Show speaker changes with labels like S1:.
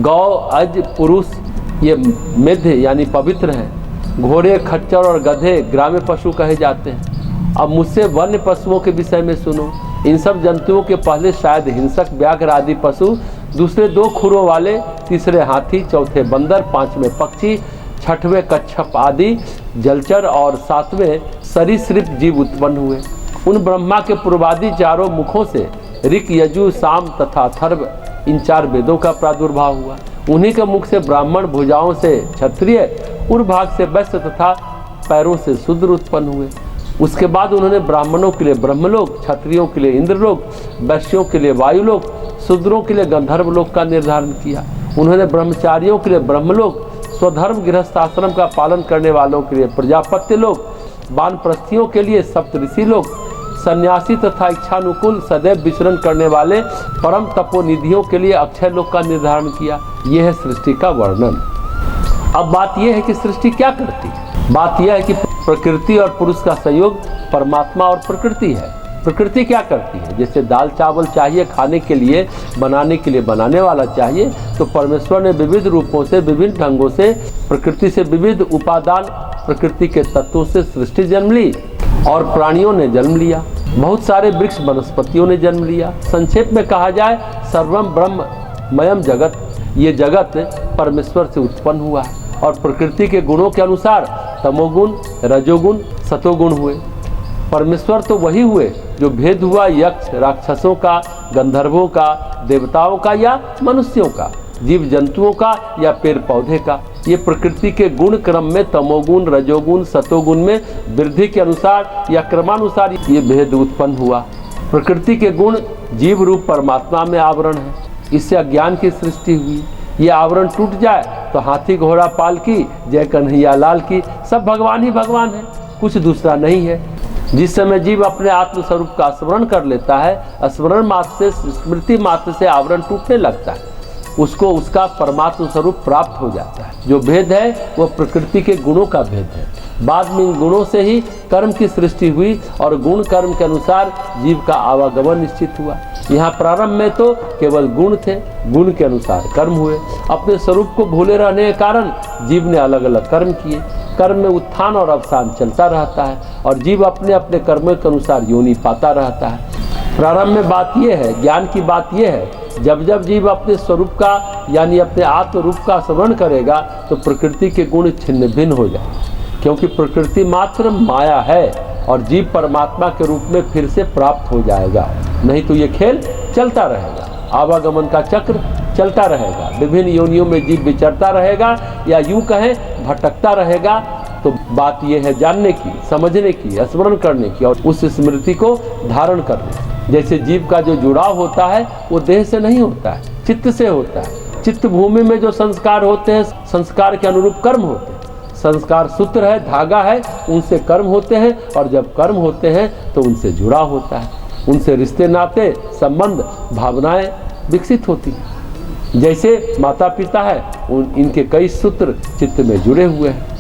S1: गौ, अज, पुरुष ये मेध यानी पवित्र हैं। घोड़े, खच्चर और गधे ग्राम्य पशु कहे जाते हैं। अब मुझसे वन्य पशुओं के विषय में सुनो। इन सब जंतुओं के पहले शायद हिंसक, व्याघ्र आदि पशु, दूसरे 2 खुरों वाले, तीसरे हाथी, चौथे बंदर, 5वें पक्षी, 6वें कच्छप आदि जलचर और 7वें सरीसृप जीव उत्पन्न हुए। उन ब्रह्मा के पूर्वादि 4 मुखों से ऋक, यजु, साम तथा अथर्व इन 4 वेदों का प्रादुर्भाव हुआ। उन्हीं के मुख से ब्राह्मण, भुजाओं से क्षत्रिय, उर्भाग से वैश्य तथा पैरों से शूद्र उत्पन्न हुए। उसके बाद उन्होंने ब्राह्मणों के लिए ब्रह्मलोक, क्षत्रियों के लिए इंद्रलोक, वैश्यों के लिए वायुलोक, शूद्रों के लिए गंधर्वलोक का निर्धारण किया। उन्होंने ब्रह्मचारियों के लिए ब्रह्मलोक, स्वधर्म गृहस्थ आश्रम का पालन करने वालों के लिए प्रजापत्य लोक, वानप्रस्थियों के लिए सप्तऋषि लोक, सन्यासी तथा इच्छानुकूल सदैव विचरण करने वाले परम तपोनिधियों के लिए अक्षय लोक का निर्धारण किया। यह है सृष्टि का वर्णन। अब बात यह है कि सृष्टि क्या करती है। बात यह है कि प्रकृति और पुरुष का संयोग परमात्मा और प्रकृति है। प्रकृति क्या करती है? जैसे दाल चावल चाहिए खाने के लिए, बनाने के लिए बनाने वाला चाहिए, तो परमेश्वर ने विविध रूपों से, विभिन्न ढंगों से, प्रकृति से विविध उपादान, प्रकृति के तत्वों से सृष्टि जन्म ली और प्राणियों ने जन्म लिया। बहुत सारे वृक्ष वनस्पतियों ने जन्म लिया। संक्षेप में कहा जाए, सर्वम ब्रह्ममयम जगत, ये जगत परमेश्वर से उत्पन्न हुआ है और प्रकृति के गुणों के अनुसार तमोगुण, रजोगुण, सतोगुण हुए। परमेश्वर तो वही हुए जो भेद हुआ यक्ष राक्षसों का, गंधर्वों का, देवताओं का या मनुष्यों का, जीव जंतुओं का या पेड़ पौधे का। ये प्रकृति के गुण क्रम में तमोगुण, रजोगुण, सतोगुण में वृद्धि के अनुसार या क्रमानुसार ये भेद उत्पन्न हुआ। प्रकृति के गुण जीव रूप परमात्मा में आवरण है। इससे अज्ञान की सृष्टि हुई। ये आवरण टूट जाए तो हाथी, घोड़ा, पालकी, जय कन्हैया लाल की, सब भगवान ही भगवान है, कुछ दूसरा नहीं है। जिस समय जीव अपने आत्मस्वरूप का स्मरण कर लेता है, स्मरण मात्र से, स्मृति मात्र से आवरण टूटने लगता है, उसको उसका परमात्म स्वरूप प्राप्त हो जाता है। जो भेद है वो प्रकृति के गुणों का भेद है। बाद में इन गुणों से ही कर्म की सृष्टि हुई और गुण कर्म के अनुसार जीव का आवागमन निश्चित हुआ। यहाँ प्रारंभ में तो केवल गुण थे, गुण के अनुसार कर्म हुए। अपने स्वरूप को भूले रहने के कारण जीव ने अलग अलग कर्म किए। कर्म में उत्थान और अवसान चलता रहता है और जीव अपने अपने कर्मों के अनुसार योनि पाता रहता है। प्रारंभ में बात यह है, ज्ञान की बात यह है, जब जब जीव अपने स्वरूप का यानी अपने आत्म रूप का स्मरण करेगा तो प्रकृति के गुण छिन्न भिन्न हो जाए, क्योंकि प्रकृति मात्र माया है और जीव परमात्मा के रूप में फिर से प्राप्त हो जाएगा। नहीं तो ये खेल चलता रहेगा, आवागमन का चक्र चलता रहेगा, विभिन्न योनियों में जीव विचरता रहेगा या यूं कहें भटकता रहेगा। तो बात यह है जानने की, समझने की, स्मरण करने की और उस स्मृति को धारण करने की। जैसे जीव का जो जुड़ाव होता है वो देह से नहीं होता है, चित्त से होता है। चित्त भूमि में जो संस्कार होते हैं, संस्कार के अनुरूप कर्म होते हैं। संस्कार सूत्र है, धागा है, उनसे कर्म होते हैं और जब कर्म होते हैं तो उनसे जुड़ाव होता है, उनसे रिश्ते नाते संबंध भावनाएं विकसित होती हैं। जैसे माता पिता है, इनके कई सूत्र चित्त में जुड़े हुए हैं।